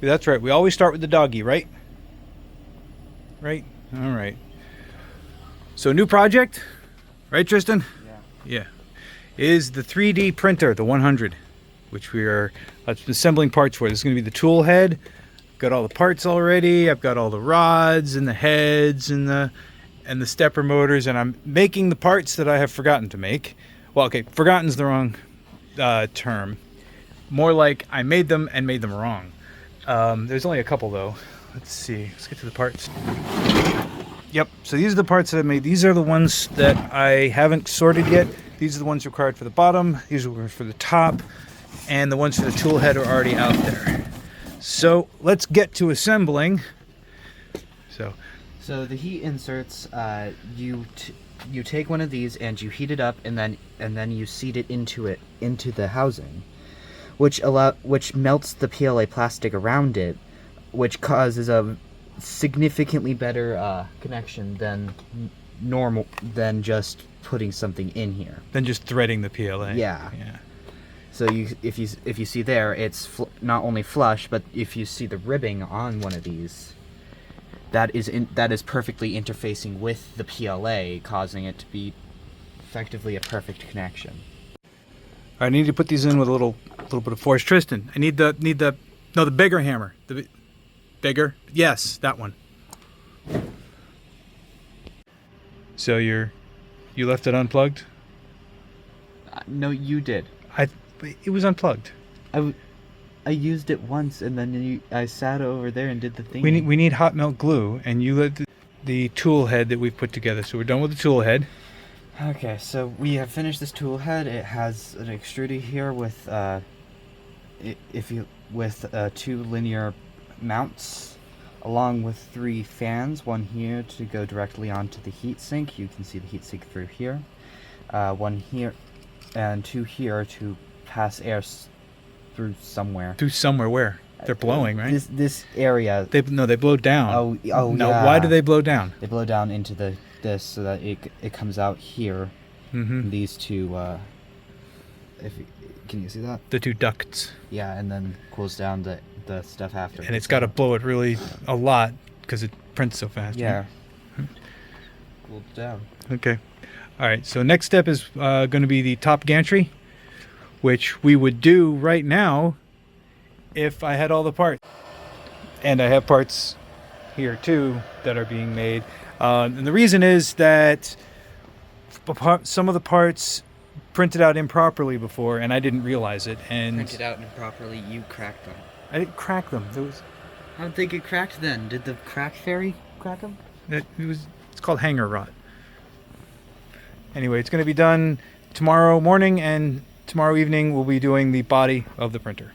That's right. We always start with the doggy, right? Right? All right. So new project, right, Tristan? Yeah. Yeah. Is the 3D printer, the 100, which we are assembling parts for. This is going to be the tool head. Got all the parts already. I've got all the rods and the heads and the stepper motors, and I'm making the parts that I have forgotten to make. Well, okay, forgotten's the wrong term. More like I made them and made them wrong. There's only a couple though. Let's see. Let's get to the parts. Yep. So these are the parts that I made. These are the ones that I haven't sorted yet. These are the ones required for the bottom. These are for the top, and the ones for the tool head are already out there. So let's get to assembling. So the heat inserts, you take one of these and you heat it up, and then you seat it into the housing, which melts the PLA plastic around it, which causes a significantly better connection than just putting something in here. Then just threading the PLA. Yeah. Yeah. So if you see there, it's not only flush, but if you see the ribbing on one of these, that is perfectly interfacing with the PLA, causing it to be effectively a perfect connection. I need to put these in with a little bit of force. Tristan, I need the bigger hammer. The bigger? Yes, that one. So you left it unplugged? No, you did. It was unplugged. I used it once, and then I sat over there and did the thing. We need hot melt glue, and you lit the tool head that we've put together. So we're done with the tool head. Okay, so we have finished this tool head. It has an extruder here with two linear mounts, along with 3 fans. One here to go directly onto the heatsink. You can see the heatsink through here. One here, and 2 here to pass air through somewhere. Through somewhere where? They're blowing, right? This area. They blow down. Oh, no, yeah. Why do they blow down? They blow down into this so that it comes out here. Mm-hmm. These two. Can you see that? The 2 ducts. Yeah, and then cools down the stuff after. And it's got to blow it really a lot because it prints so fast. Yeah. Right? Cooled down. Okay. All right. So next step is going to be the top gantry, which we would do right now if I had all the parts. And I have parts here too that are being made. And the reason is that some of the parts printed out improperly before, and I didn't realize it. And Printed out improperly, you cracked them. I didn't crack them. How'd they get cracked then? Did the crack fairy crack them? It's called hanger rot. Anyway, it's going to be done tomorrow morning, and tomorrow evening we'll be doing the body of the printer.